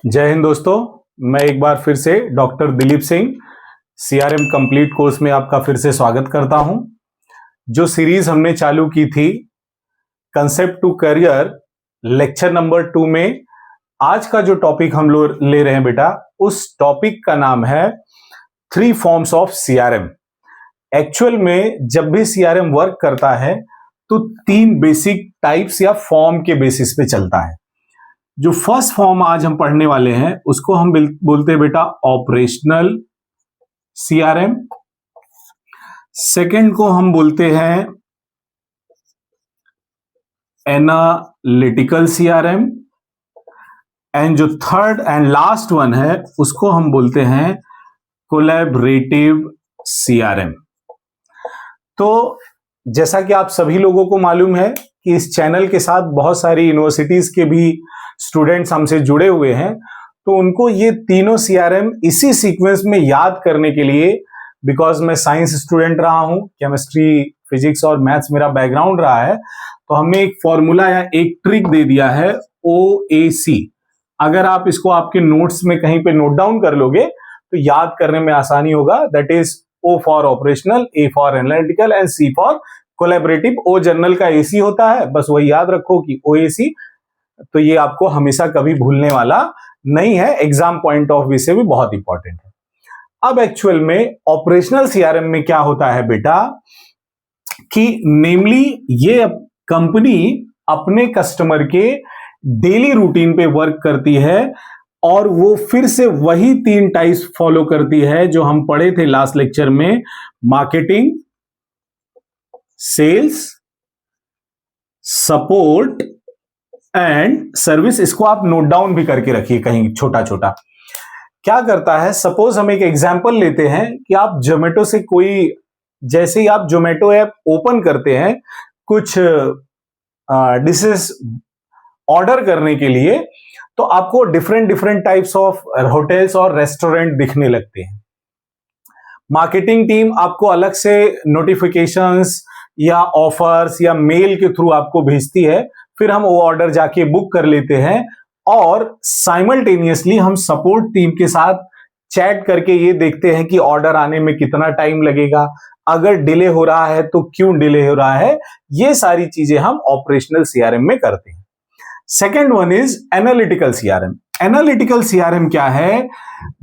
जय हिंद दोस्तों। मैं एक बार फिर से doctor Dilip Singh CRM complete course में आपका फिर से स्वागत करता हूं। जो सीरीज हमने चालू की थी concept to career lecture number 2 में आज का जो टॉपिक हम लोग ले रहे हैं बेटा, उस टॉपिक का नाम है 3 फॉर्म्स ऑफ सीआरएम। एक्चुअल में जब भी सीआरएम वर्क करता है तो 3 बेसिक टाइप्स या फॉर्म के बेसिस पे चलता है। जो फर्स्ट फॉर्म आज हम पढ़ने वाले हैं उसको हम बोलते हैं बेटा ऑपरेशनल सीआरएम। सेकंड को हम बोलते हैं एनालिटिकल सीआरएम एंड जो थर्ड एंड लास्ट वन है उसको हम बोलते हैं कोलैबोरेटिव सीआरएम। तो जैसा कि आप सभी लोगों को मालूम है कि इस चैनल के साथ बहुत सारी यूनिवर्सिटीज के भी स्टूडेंट्स हमसे जुड़े हुए हैं, तो उनको ये तीनों सीआरएम इसी सीक्वेंस में याद करने के लिए, बिकॉज मैं साइंस स्टूडेंट रहा हूं, केमिस्ट्री फिजिक्स और मैथ्स मेरा बैकग्राउंड रहा है, तो हमने एक फॉर्मूला या एक ट्रिक दे दिया है OAC। अगर आप इसको आपके नोट्स में कहीं पे नोट डाउन कर लोगे तो याद करने में आसानी होगा। That is O for operational, A for analytical and C for collaborative. O journal का AC होता है, बस वही याद रखो कि OAC। तो ये आपको हमेशा कभी भूलने वाला नहीं है, एग्जाम पॉइंट ऑफ व्यू से भी बहुत इंपॉर्टेंट है। अब एक्चुअल में ऑपरेशनल सीआरएम में क्या होता है बेटा कि नेमली ये कंपनी अपने कस्टमर के डेली रूटीन पे वर्क करती है और वो फिर से वही 3 टाइप्स फॉलो करती है जो हम पढ़े थे लास्ट लेक्चर में, marketing, sales, support and service. इसको आप नोट डाउन भी करके रखिए कहीं छोटा छोटा। क्या करता है, सपोज हम एक एग्जांपल लेते हैं कि आप जोमेटो से कोई, जैसे ही आप जोमेटो ऐप ओपन करते हैं कुछ डिशेस ऑर्डर करने के लिए, तो आपको डिफरेंट टाइप्स ऑफ होटल्स और रेस्टोरेंट दिखने लगते हैं। मार्केटिंग टीम आपको अलग से नोटिफिकेशंस या ऑफर्स या मेल के थ्रू आपको भेजती है, फिर हम वो ऑर्डर जाके बुक कर लेते हैं और साइमल्टेनियसली हम सपोर्ट टीम के साथ चैट करके ये देखते हैं कि ऑर्डर आने में कितना टाइम लगेगा, अगर डिले हो रहा है तो क्यों डिले हो रहा है। ये सारी चीजें हम ऑपरेशनल सीआरएम में करते हैं। Second one is analytical CRM. Analytical CRM क्या है,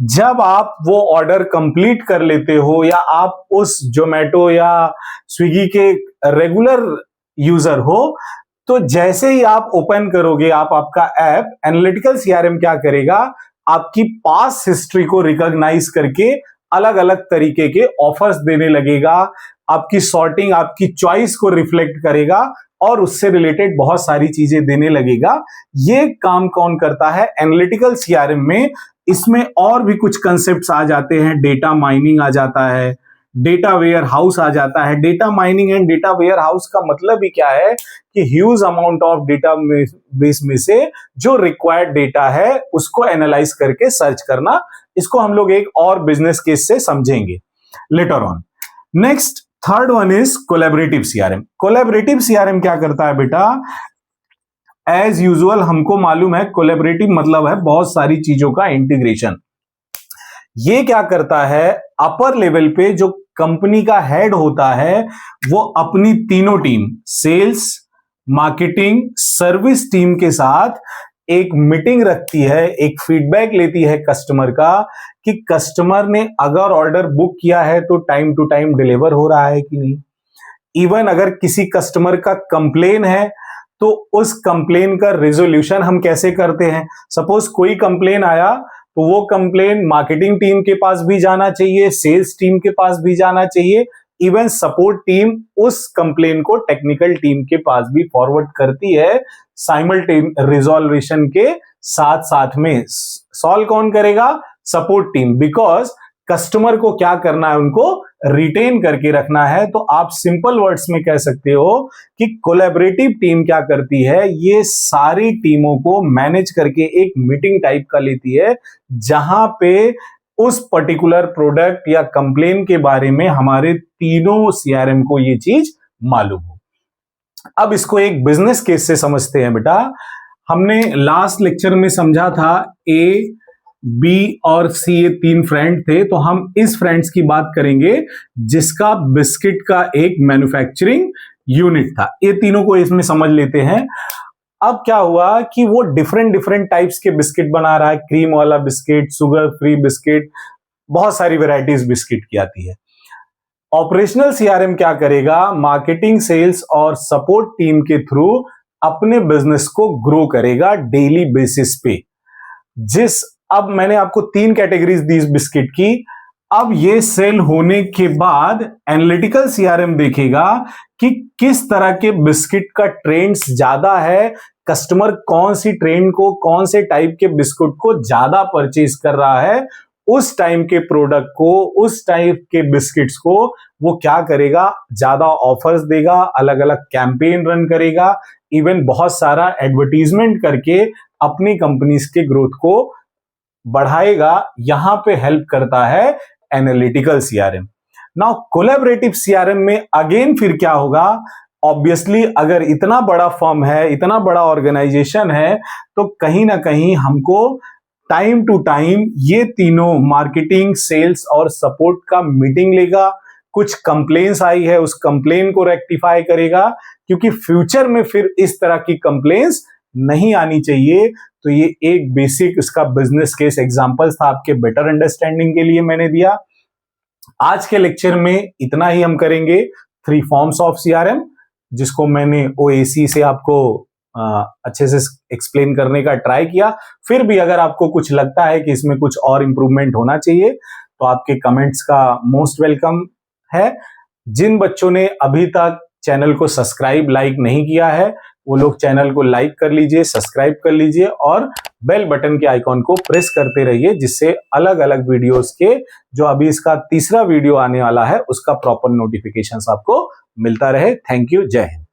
जब आप वो ऑर्डर कंप्लीट कर लेते हो या आप उस जोमेटो या स्विगी के रेगुलर यूजर हो, तो जैसे ही आप ओपन करोगे आपका ऐप, एनालिटिकल सीआरएम क्या करेगा, आपकी पास हिस्ट्री को रिकॉग्नाइज करके अलग अलग तरीके के ऑफर्स देने लगेगा, आपकी सॉर्टिंग, आपकी चॉइस को रिफ्लेक्ट करेगा और उससे रिलेटेड बहुत सारी चीजें देने लगेगा। ये काम कौन करता है एनालिटिकल सीआरएम में। इसमें और भी कुछ कंसेप्ट्स आ जाते हैं, डेटा माइनिंग आ जाता है, डेटा वेयर हाउस आ जाता है। Data mining and data warehouse का मतलब ही क्या है कि huge amount of database में से जो रिक्वायर्ड डेटा है उसको एनालाइज करके सर्च करना। इसको हम लोग एक और बिजनेस केस से समझेंगे later on. Next third one is collaborative CRM. Collaborative CRM क्या करता है बेटा, एज यूजुअल हमको मालूम है कोलैबोरेटिव मतलब है बहुत सारी चीजों का इंटीग्रेशन। ये क्या करता है, अपर लेवल पे जो कंपनी का हेड होता है वो अपनी तीनों team, sales, marketing, service team के साथ एक मीटिंग रखती है, एक फीडबैक लेती है कस्टमर का कि कस्टमर ने अगर ऑर्डर बुक किया है तो टाइम टू टाइम डिलीवर हो रहा है कि नहीं। इवन अगर किसी कस्टमर का कंप्लेन है तो उस कंप्लेन का रेजोल्यूशन हम कैसे करते हैं। सपोज कोई कंप्लेन आया तो वो कंप्लेन मार्केटिंग टीम के पास भी जाना चाहिए, सेल्स टीम के पास भी जाना चाहिए, इवन सपोर्ट टीम उस कंप्लेन को टेक्निकल टीम के पास भी फॉरवर्ड करती है। साइमल्टेनियस रिजोल्यूशन के साथ साथ में सॉल्व कौन करेगा, सपोर्ट टीम, बिकॉज कस्टमर को क्या करना है, उनको रिटेन करके रखना है। तो आप सिंपल वर्ड्स में कह सकते हो कि कोलैबोरेटिव टीम क्या करती है, ये सारी टीमों को मैनेज करके एक मीटिंग टाइप का लेती है जहां पे उस पर्टिकुलर प्रोडक्ट या कंप्लेन के बारे में हमारे तीनों सीआरएम को ये चीज मालूम हो। अब इसको एक बिजनेस केस से समझते हैं बेटा। हमने लास्ट लेक्चर में समझा था ए, बी और सी ये 3 फ्रेंड थे, तो हम इस फ्रेंड्स की बात करेंगे जिसका बिस्किट का एक मैन्युफैक्चरिंग यूनिट था। ये तीनों को इसमें समझ लेते हैं। अब क्या हुआ कि वो डिफरेंट डिफरेंट टाइप्स के बिस्किट बना रहा है, क्रीम वाला बिस्किट, शुगर फ्री बिस्किट, बहुत सारी वैरायटीज बिस्किट की आती है। ऑपरेशनल सीआरएम क्या करेगा, मार्केटिंग, सेल्स और सपोर्ट टीम के थ्रू अपने बिजनेस को ग्रो करेगा डेली बेसिस पे। अब मैंने आपको 3 कैटेगरीज दी बिस्किट की। अब ये सेल होने के बाद एनालिटिकल सीआरएम देखेगा कि किस तरह के बिस्किट का ट्रेंड्स ज्यादा है, कस्टमर कौन सी ट्रेंड को, कौन से टाइप के बिस्कुट को ज्यादा परचेज कर रहा है, उस टाइम के प्रोडक्ट को, उस टाइप के बिस्किट्स को वो क्या करेगा, ज्यादा ऑफर्स देगा, अलग अलग कैंपेन रन करेगा, इवन बहुत सारा एडवर्टीजमेंट करके अपनी कंपनीज के ग्रोथ को बढ़ाएगा। यहां पे हेल्प करता है analytical CRM. Now collaborative CRM में अगेन फिर क्या होगा, ऑब्वियसली अगर इतना बड़ा फर्म है, इतना बड़ा ऑर्गेनाइजेशन है, तो कहीं ना कहीं हमको टाइम टू टाइम ये तीनों मार्केटिंग, सेल्स और सपोर्ट का मीटिंग लेगा। कुछ कंप्लेंट्स आई है उस कंप्लेन को रेक्टिफाई करेगा, क्योंकि फ्यूचर में फिर इस तरह की कंप्लेंट्स नहीं आनी चाहिए। तो ये एक बेसिक इसका बिजनेस केस एग्जांपल्स था, आपके बेटर अंडरस्टैंडिंग के लिए मैंने दिया। आज के लेक्चर में इतना ही हम करेंगे। 3 फॉर्म्स ऑफ सीआरएम, जिसको मैंने ओएसी से आपको अच्छे से एक्सप्लेन करने का ट्राई किया। फिर भी अगर आपको कुछ लगता है कि इसमें कुछ और इंप्रूवमेंट होना चाहिए, तो आपके कमेंट्स का मोस्ट वेलकम है। जिन बच्चों ने अभी तक चैनल को सब्सक्राइब, लाइक नहीं किया है, वो लोग चैनल को लाइक कर लीजिए, सब्सक्राइब कर लीजिए और बेल बटन के आइकॉन को प्रेस करते रहिए, जिससे अलग अलग वीडियोस के, जो अभी इसका 3रा वीडियो आने वाला है, उसका प्रॉपर नोटिफिकेशंस आपको मिलता रहे। थैंक यू, जय हिंद।